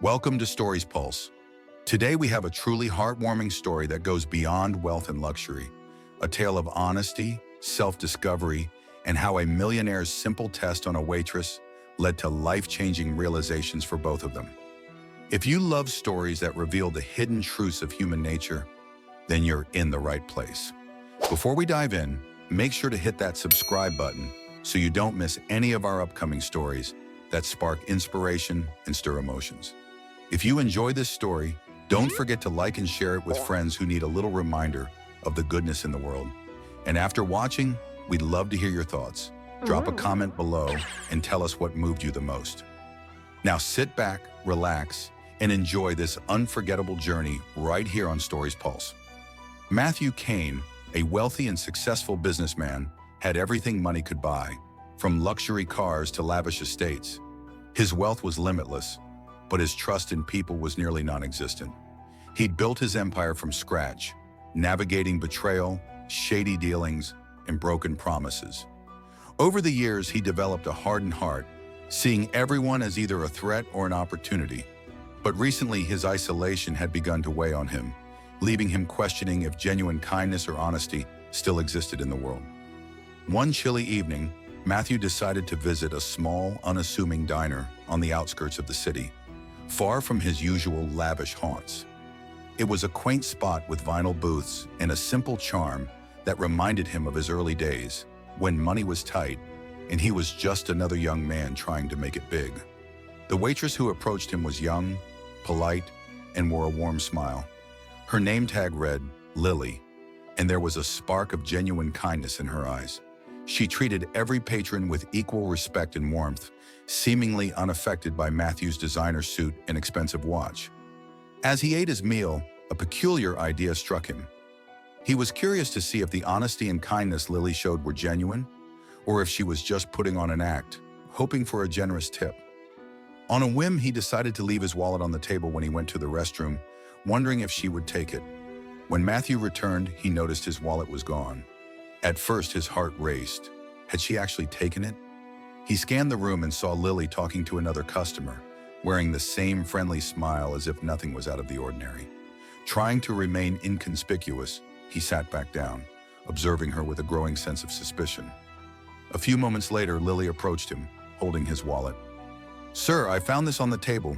Welcome to Stories Pulse. Today we have a truly heartwarming story that goes beyond wealth and luxury, a tale of honesty, self-discovery, and how a millionaire's simple test on a waitress led to life-changing realizations for both of them. If you love stories that reveal the hidden truths of human nature, then you're in the right place. Before we dive in, make sure to hit that subscribe button so you don't miss any of our upcoming stories that spark inspiration and stir emotions. If you enjoy this story, don't forget to like and share it with friends who need a little reminder of the goodness in the world. And after watching, we'd love to hear your thoughts. Drop a comment below and tell us what moved you the most. Now sit back, relax, and enjoy this unforgettable journey right here on Stories Pulse. Matthew Kane, a wealthy and successful businessman, had everything money could buy, from luxury cars to lavish estates. His wealth was limitless, but his trust in people was nearly non-existent. He'd built his empire from scratch, navigating betrayal, shady dealings, and broken promises. Over the years, he developed a hardened heart, seeing everyone as either a threat or an opportunity. But recently, his isolation had begun to weigh on him, leaving him questioning if genuine kindness or honesty still existed in the world. One chilly evening, Matthew decided to visit a small, unassuming diner on the outskirts of the city, far from his usual lavish haunts. It was a quaint spot with vinyl booths and a simple charm that reminded him of his early days, when money was tight and he was just another young man trying to make it big. The waitress who approached him was young, polite, and wore a warm smile. Her name tag read, Lily, and there was a spark of genuine kindness in her eyes. She treated every patron with equal respect and warmth, seemingly unaffected by Matthew's designer suit and expensive watch. As he ate his meal, a peculiar idea struck him. He was curious to see if the honesty and kindness Lily showed were genuine, or if she was just putting on an act, hoping for a generous tip. On a whim, he decided to leave his wallet on the table when he went to the restroom, wondering if she would take it. When Matthew returned, he noticed his wallet was gone. At first, his heart raced. Had she actually taken it? He scanned the room and saw Lily talking to another customer, wearing the same friendly smile as if nothing was out of the ordinary. Trying to remain inconspicuous, he sat back down, observing her with a growing sense of suspicion. A few moments later, Lily approached him, holding his wallet. "Sir, I found this on the table.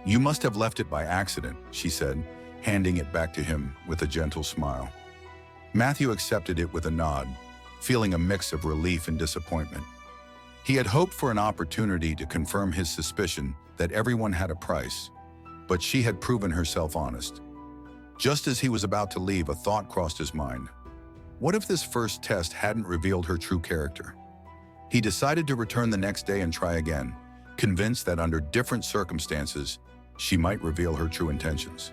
You must have left it by accident," she said, handing it back to him with a gentle smile. Matthew accepted it with a nod, feeling a mix of relief and disappointment. He had hoped for an opportunity to confirm his suspicion that everyone had a price, but she had proven herself honest. Just as he was about to leave, a thought crossed his mind. What if this first test hadn't revealed her true character? He decided to return the next day and try again, convinced that under different circumstances, she might reveal her true intentions.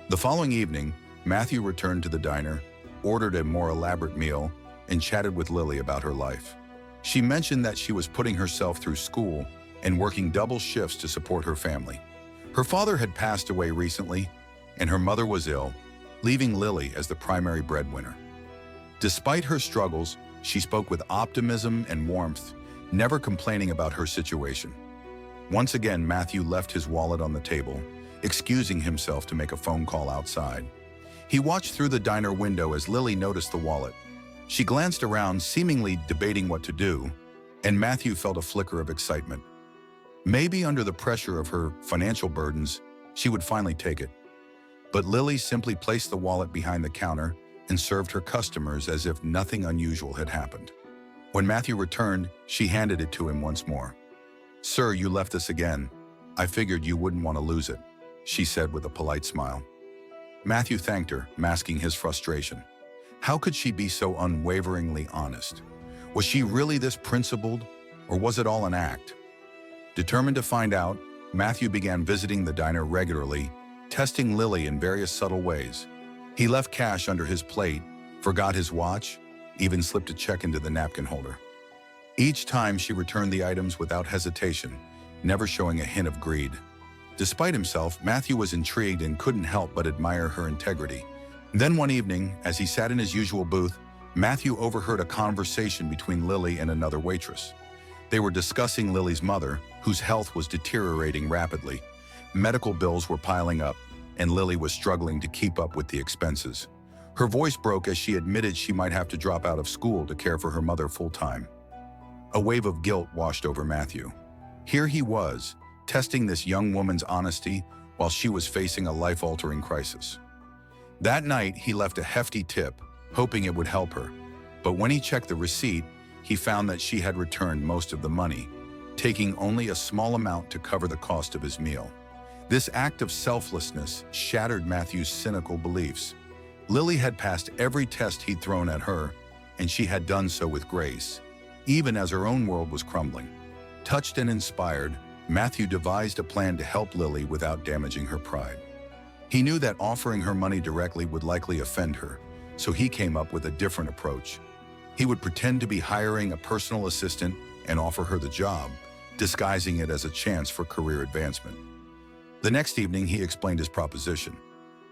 The following evening, Matthew returned to the diner, ordered a more elaborate meal, and chatted with Lily about her life. She mentioned that she was putting herself through school and working double shifts to support her family. Her father had passed away recently, and her mother was ill, leaving Lily as the primary breadwinner. Despite her struggles, she spoke with optimism and warmth, never complaining about her situation. Once again, Matthew left his wallet on the table, excusing himself to make a phone call outside. He watched through the diner window as Lily noticed the wallet. She glanced around, seemingly debating what to do, and Matthew felt a flicker of excitement. Maybe under the pressure of her financial burdens, she would finally take it. But Lily simply placed the wallet behind the counter and served her customers as if nothing unusual had happened. When Matthew returned, she handed it to him once more. "Sir, you left this again. I figured you wouldn't want to lose it," she said with a polite smile. Matthew thanked her, masking his frustration. How could she be so unwaveringly honest? Was she really this principled, or was it all an act? Determined to find out, Matthew began visiting the diner regularly, testing Lily in various subtle ways. He left cash under his plate, forgot his watch, even slipped a check into the napkin holder. Each time she returned the items without hesitation, never showing a hint of greed. Despite himself, Matthew was intrigued and couldn't help but admire her integrity. Then one evening, as he sat in his usual booth, Matthew overheard a conversation between Lily and another waitress. They were discussing Lily's mother, whose health was deteriorating rapidly. Medical bills were piling up, and Lily was struggling to keep up with the expenses. Her voice broke as she admitted she might have to drop out of school to care for her mother full-time. A wave of guilt washed over Matthew. Here he was, testing this young woman's honesty while she was facing a life-altering crisis. That night, he left a hefty tip, hoping it would help her. But when he checked the receipt, he found that she had returned most of the money, taking only a small amount to cover the cost of his meal. This act of selflessness shattered Matthew's cynical beliefs. Lily had passed every test he'd thrown at her, and she had done so with grace, even as her own world was crumbling. Touched and inspired, Matthew devised a plan to help Lily without damaging her pride. He knew that offering her money directly would likely offend her, so he came up with a different approach. He would pretend to be hiring a personal assistant and offer her the job, disguising it as a chance for career advancement. The next evening, he explained his proposition.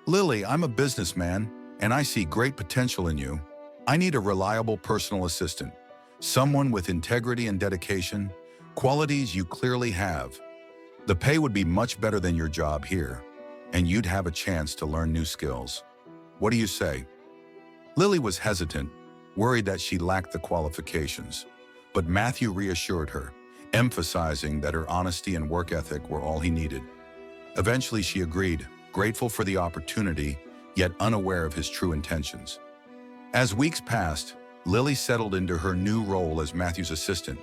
"Lily, I'm a businessman, and I see great potential in you. I need a reliable personal assistant, someone with integrity and dedication, qualities you clearly have. The pay would be much better than your job here, and you'd have a chance to learn new skills. What do you say?" Lily was hesitant, worried that she lacked the qualifications, but Matthew reassured her, emphasizing that her honesty and work ethic were all he needed. Eventually, she agreed, grateful for the opportunity, yet unaware of his true intentions. As weeks passed, Lily settled into her new role as Matthew's assistant,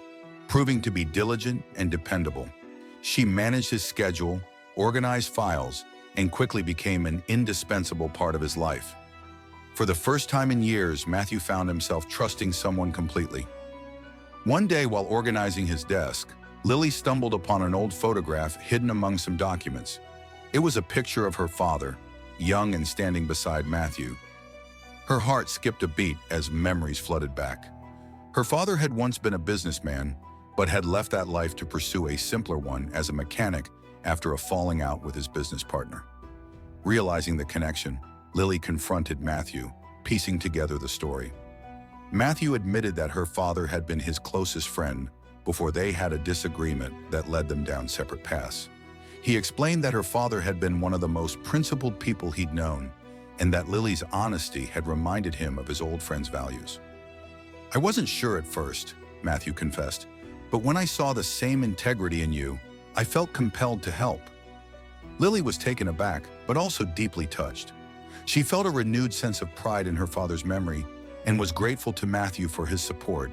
proving to be diligent and dependable. She managed his schedule, organized files, and quickly became an indispensable part of his life. For the first time in years, Matthew found himself trusting someone completely. One day, while organizing his desk, Lily stumbled upon an old photograph hidden among some documents. It was a picture of her father, young and standing beside Matthew. Her heart skipped a beat as memories flooded back. Her father had once been a businessman, but had left that life to pursue a simpler one as a mechanic after a falling out with his business partner. Realizing the connection, Lily confronted Matthew, piecing together the story. Matthew admitted that her father had been his closest friend before they had a disagreement that led them down separate paths. He explained that her father had been one of the most principled people he'd known, and that Lily's honesty had reminded him of his old friend's values. "I wasn't sure at first," Matthew confessed, "but when I saw the same integrity in you, I felt compelled to help." Lily was taken aback, but also deeply touched. She felt a renewed sense of pride in her father's memory and was grateful to Matthew for his support,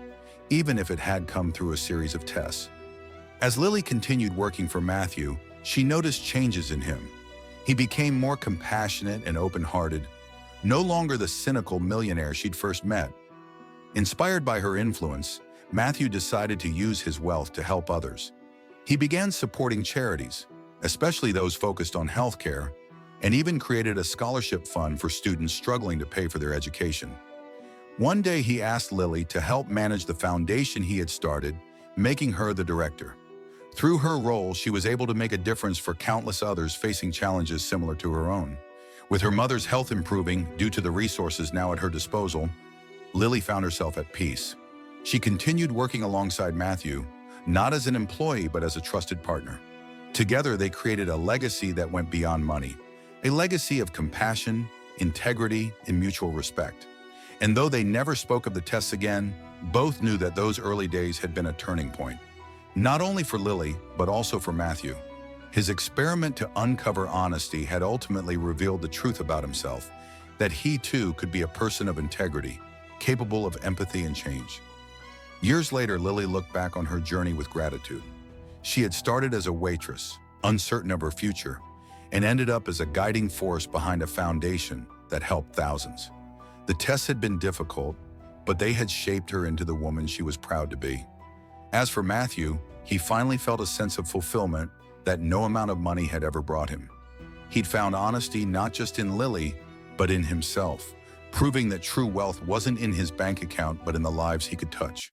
even if it had come through a series of tests. As Lily continued working for Matthew, she noticed changes in him. He became more compassionate and open-hearted, no longer the cynical millionaire she'd first met. Inspired by her influence, Matthew decided to use his wealth to help others. He began supporting charities, especially those focused on healthcare, and even created a scholarship fund for students struggling to pay for their education. One day, he asked Lily to help manage the foundation he had started, making her the director. Through her role, she was able to make a difference for countless others facing challenges similar to her own. With her mother's health improving due to the resources now at her disposal, Lily found herself at peace. She continued working alongside Matthew, not as an employee but as a trusted partner. Together, they created a legacy that went beyond money, a legacy of compassion, integrity, and mutual respect. And though they never spoke of the tests again, both knew that those early days had been a turning point, not only for Lily, but also for Matthew. His experiment to uncover honesty had ultimately revealed the truth about himself, that he too could be a person of integrity, capable of empathy and change. Years later, Lily looked back on her journey with gratitude. She had started as a waitress, uncertain of her future, and ended up as a guiding force behind a foundation that helped thousands. The tests had been difficult, but they had shaped her into the woman she was proud to be. As for Matthew, he finally felt a sense of fulfillment that no amount of money had ever brought him. He'd found honesty not just in Lily, but in himself, proving that true wealth wasn't in his bank account but in the lives he could touch.